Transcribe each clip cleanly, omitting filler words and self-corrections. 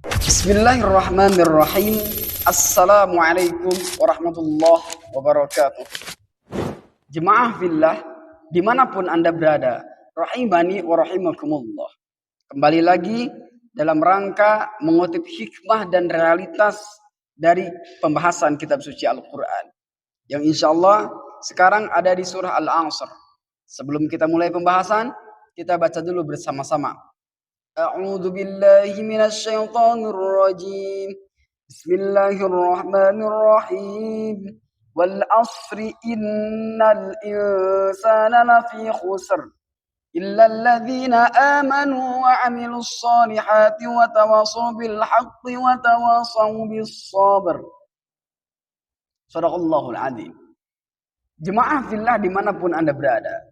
Bismillahirrahmanirrahim. Assalamualaikum warahmatullahi wabarakatuh. Jemaah fillah, dimanapun Anda berada, rahimani wa rahimakumullah. Kembali lagi dalam rangka mengutip hikmah dan realitas dari pembahasan kitab suci Al-Quran. Yang insya Allah sekarang ada di surah Al-Asr. Sebelum kita mulai pembahasan, kita baca dulu bersama-sama. A'udzu billahi minasy syaithanir rajim. Bismillahirrahmanirrahim. Wal 'ashri innal insana lafi khusr illa alladzina amanu wa 'amilus shalihati wa tawashaw bil haqqi wa tawashaw bis sabr. Shadaqallahul adzim. Jemaah fillah dimanapun Anda berada.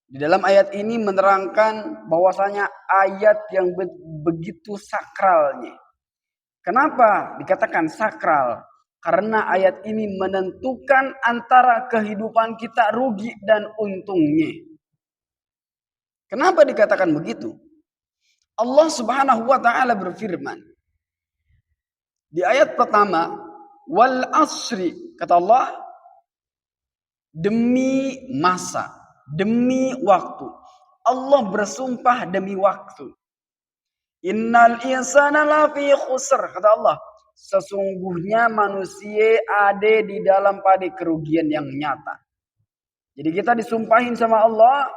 Di dalam ayat ini menerangkan bahwasanya ayat yang begitu sakralnya. Kenapa dikatakan sakral? Karena ayat ini menentukan antara kehidupan kita rugi dan untungnya. Kenapa dikatakan begitu? Allah Subhanahu wa taala berfirman di ayat pertama, wal asri, kata Allah, demi masa, demi waktu. Allah bersumpah demi waktu. Innal insana lafi khusr, kata Allah, sesungguhnya manusia ada di dalam pada kerugian yang nyata. Jadi kita disumpahin sama Allah,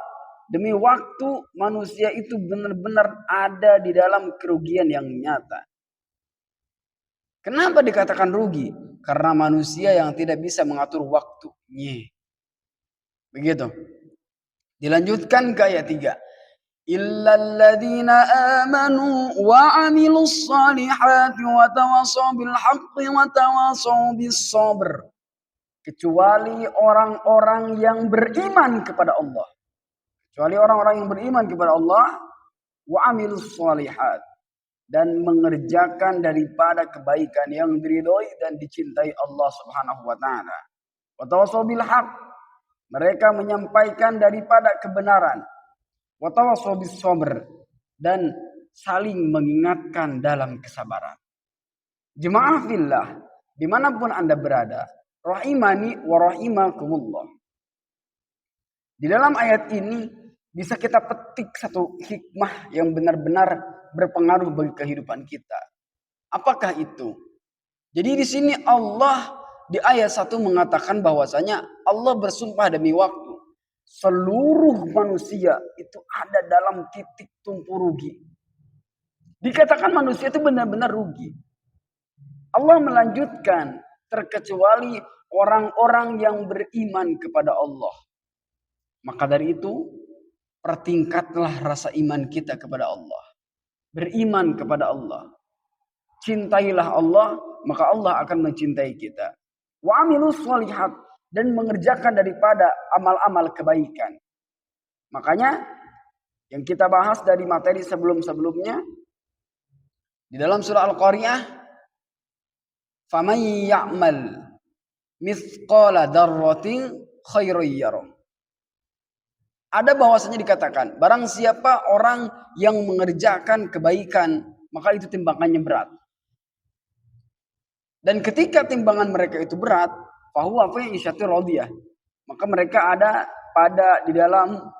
demi waktu manusia itu benar-benar ada di dalam kerugian yang nyata. Kenapa dikatakan rugi? Karena manusia yang tidak bisa mengatur waktunya. Begitu. Dilanjutkan ke ayat 3. Illalladzina amanu wa 'amilus shalihati wa tawashaw bil haqqi wa tawashaw bis sabr. Kecuali orang-orang yang beriman kepada Allah. Kecuali orang-orang yang beriman kepada Allah wa 'amilus shalihat, dan mengerjakan daripada kebaikan yang diridhoi dan dicintai Allah Subhanahu wa taala. Wa tawashaw bil haqq, mereka menyampaikan daripada kebenaran. Wa tawashaw bis sabr, dan saling mengingatkan dalam kesabaran. Jemaah fillah, dimanapun Anda berada, rahimani wa rahimakumullah. Di dalam ayat ini bisa kita petik satu hikmah yang benar-benar berpengaruh bagi kehidupan kita. Apakah itu? Jadi di sini Allah di ayat 1 mengatakan bahwasanya Allah bersumpah demi waktu. Seluruh manusia itu ada dalam titik tumpu rugi. Dikatakan manusia itu benar-benar rugi. Allah melanjutkan, terkecuali orang-orang yang beriman kepada Allah. Maka dari itu, pertingkatlah rasa iman kita kepada Allah. Beriman kepada Allah. Cintailah Allah, maka Allah akan mencintai kita. Wa 'amilus shalihat, dan mengerjakan daripada amal-amal kebaikan. Makanya yang kita bahas dari materi sebelum-sebelumnya di dalam surah Al-Qari'ah, faman ya'mal mithqala dzarratin khairan yarah. Ada bahwasanya dikatakan, barang siapa orang yang mengerjakan kebaikan, maka itu timbangannya berat. Dan ketika timbangan mereka itu berat, fahuwa fi 'isyatir radiyah, maka mereka ada pada di dalam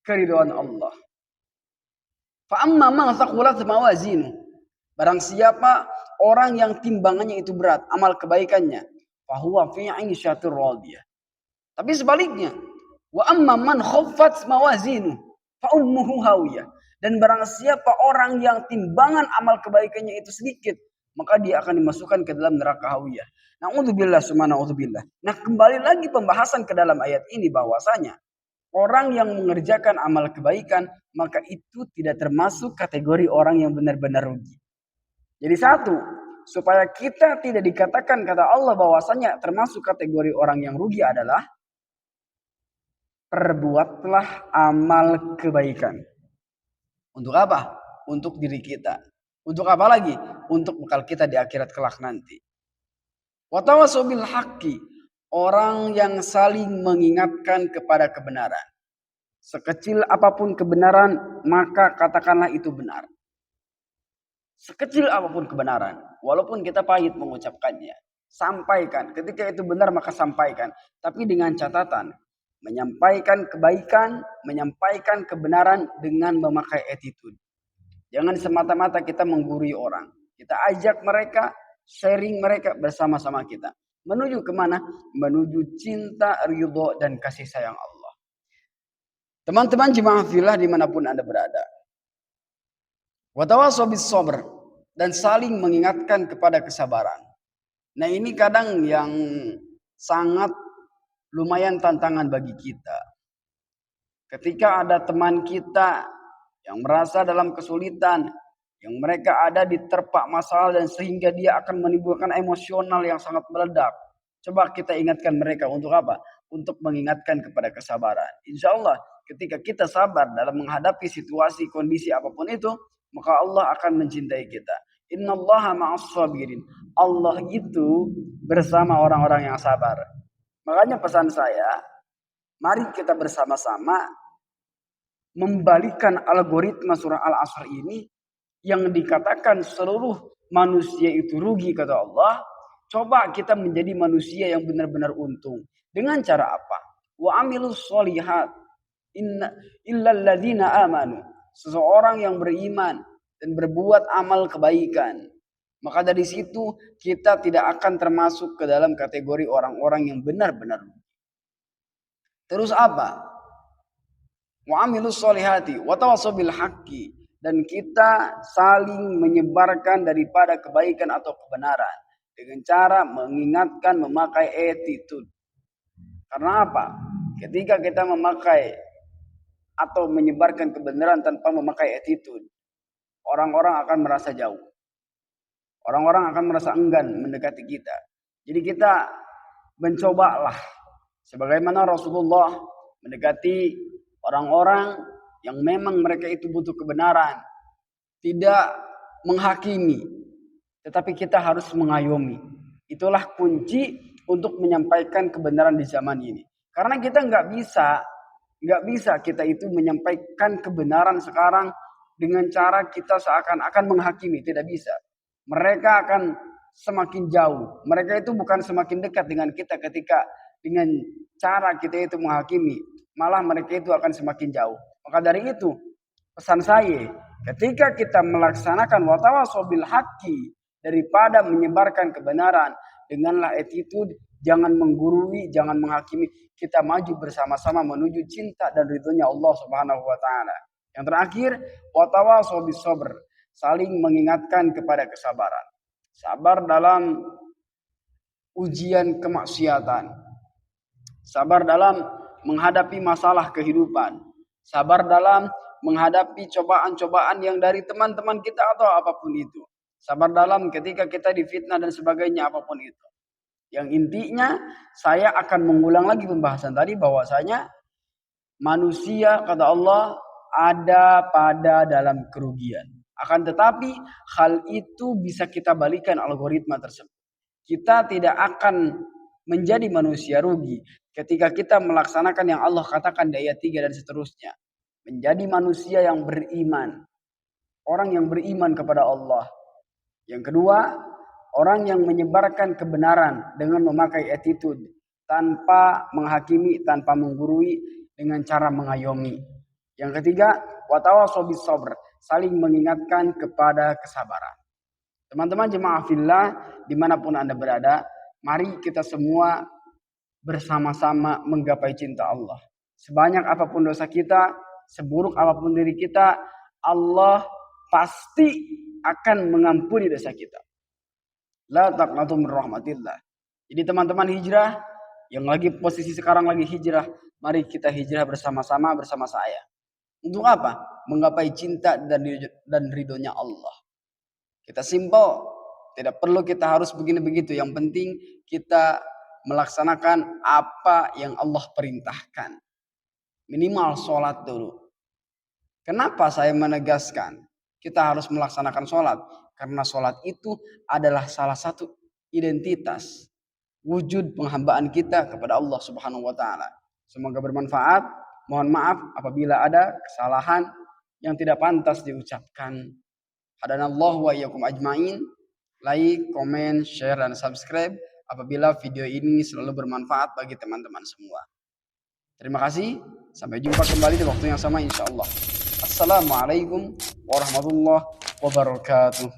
keridhaan Allah. Fa amma man thaqulat mawazinu, barang siapa orang yang timbangannya itu berat, amal kebaikannya, fahuwa fi 'isyatir radiyah. Tapi sebaliknya, wa amma man khaffat mawazinu, fa ummuhu hawiyah, dan barang siapa orang yang timbangan amal kebaikannya itu sedikit, maka dia akan dimasukkan ke dalam neraka hawiyah. Na'udzubillah summa na'udzubillah. Nah, kembali lagi pembahasan ke dalam ayat ini bahwasanya orang yang mengerjakan amal kebaikan, maka itu tidak termasuk kategori orang yang benar-benar rugi. Jadi satu, supaya kita tidak dikatakan kata Allah bahwasanya termasuk kategori orang yang rugi adalah perbuatlah amal kebaikan. Untuk apa? Untuk diri kita. Untuk apa lagi? Untuk bekal kita di akhirat kelak nanti. Wa tawassaw bil haqqi, orang yang saling mengingatkan kepada kebenaran. Sekecil apapun kebenaran, maka katakanlah itu benar. Sekecil apapun kebenaran, walaupun kita pahit mengucapkannya, sampaikan. Ketika itu benar maka sampaikan. Tapi dengan catatan, menyampaikan kebaikan, menyampaikan kebenaran dengan memakai attitude. Jangan semata-mata kita menggurui orang. Kita ajak mereka, sharing mereka bersama-sama kita. Menuju kemana? Menuju cinta, ridho, dan kasih sayang Allah. Teman-teman jemaah fillah dimanapun Anda berada. Watawasau bis sabr, dan saling mengingatkan kepada kesabaran. Nah ini kadang yang sangat lumayan tantangan bagi kita. Ketika ada teman kita yang merasa dalam kesulitan, yang mereka ada di terpak masalah dan sehingga dia akan menimbulkan emosional yang sangat meledak. Coba kita ingatkan mereka untuk apa? Untuk mengingatkan kepada kesabaran. Insya Allah ketika kita sabar dalam menghadapi situasi kondisi apapun itu, maka Allah akan mencintai kita. Innallaha ma'as sabirin. Allah itu bersama orang-orang yang sabar. Makanya pesan saya, mari kita bersama-sama membalikan algoritma surah Al-Asr ini yang dikatakan seluruh manusia itu rugi kata Allah. Coba kita menjadi manusia yang benar-benar untung. Dengan cara apa? Wa amilus solihat illal ladzina amanu. Seseorang yang beriman dan berbuat amal kebaikan. Maka dari situ kita tidak akan termasuk ke dalam kategori orang-orang yang benar-benar rugi. Terus apa? Wa amilus solihati wa tawassaw bil haqqi, dan kita saling menyebarkan daripada kebaikan atau kebenaran dengan cara mengingatkan memakai attitude. Karena apa? Ketika kita memakai atau menyebarkan kebenaran tanpa memakai attitude, orang-orang akan merasa jauh. Orang-orang akan merasa enggan mendekati kita. Jadi kita mencobalah sebagaimana Rasulullah mendekati orang-orang yang memang mereka itu butuh kebenaran. Tidak menghakimi, tetapi kita harus mengayomi. Itulah kunci untuk menyampaikan kebenaran di zaman ini. Karena kita nggak bisa kita itu menyampaikan kebenaran sekarang dengan cara kita seakan-akan menghakimi. Tidak bisa. Mereka akan semakin jauh. Mereka itu bukan semakin dekat dengan kita ketika dengan cara kita itu menghakimi. Malah mereka itu akan semakin jauh. Maka dari itu pesan saya, ketika kita melaksanakan watawasau bil haqqi daripada menyebarkan kebenaran, denganlah attitude, jangan menggurui, jangan menghakimi. Kita maju bersama-sama menuju cinta dan ridhonya Allah Subhanahu wa taala. Yang terakhir, watawasau bis sabr, saling mengingatkan kepada kesabaran. Sabar dalam ujian kemaksiatan. Sabar dalam menghadapi masalah kehidupan. Sabar dalam menghadapi cobaan-cobaan yang dari teman-teman kita atau apapun itu. Sabar dalam ketika kita difitnah dan sebagainya apapun itu. Yang intinya saya akan mengulang lagi pembahasan tadi bahwasanya manusia kata Allah ada pada dalam kerugian. Akan tetapi hal itu bisa kita balikan algoritma tersebut. Kita tidak akan menjadi manusia rugi ketika kita melaksanakan yang Allah katakan di ayat 3 dan seterusnya. Menjadi manusia yang beriman. Orang yang beriman kepada Allah. Yang kedua, orang yang menyebarkan kebenaran dengan memakai attitude. Tanpa menghakimi, tanpa menggurui, dengan cara mengayomi. Yang ketiga, watawasau bis sabr, saling mengingatkan kepada kesabaran. Teman-teman jemaah fillah dimanapun Anda berada, mari kita semua bersama-sama menggapai cinta Allah. Sebanyak apapun dosa kita, seburuk apapun diri kita, Allah pasti akan mengampuni dosa kita. La taqnatu min rahmatillah. Jadi teman-teman hijrah yang lagi posisi sekarang lagi hijrah, mari kita hijrah bersama-sama bersama saya. Untuk apa? Menggapai cinta dan ridhonya Allah. Kita simpel, tidak perlu kita harus begini begitu. Yang penting kita melaksanakan apa yang Allah perintahkan. Minimal sholat dulu. Kenapa saya menegaskan kita harus melaksanakan sholat? Karena sholat itu adalah salah satu identitas wujud penghambaan kita kepada Allah Subhanahu wa taala. Semoga bermanfaat. Mohon maaf apabila ada kesalahan yang tidak pantas diucapkan. Hadanallahu wa iyyakum ajmain. Like, komen, share, dan subscribe apabila video ini selalu bermanfaat bagi teman-teman semua. Terima kasih. Sampai jumpa kembali di waktu yang sama insya Allah. Assalamualaikum warahmatullahi wabarakatuh.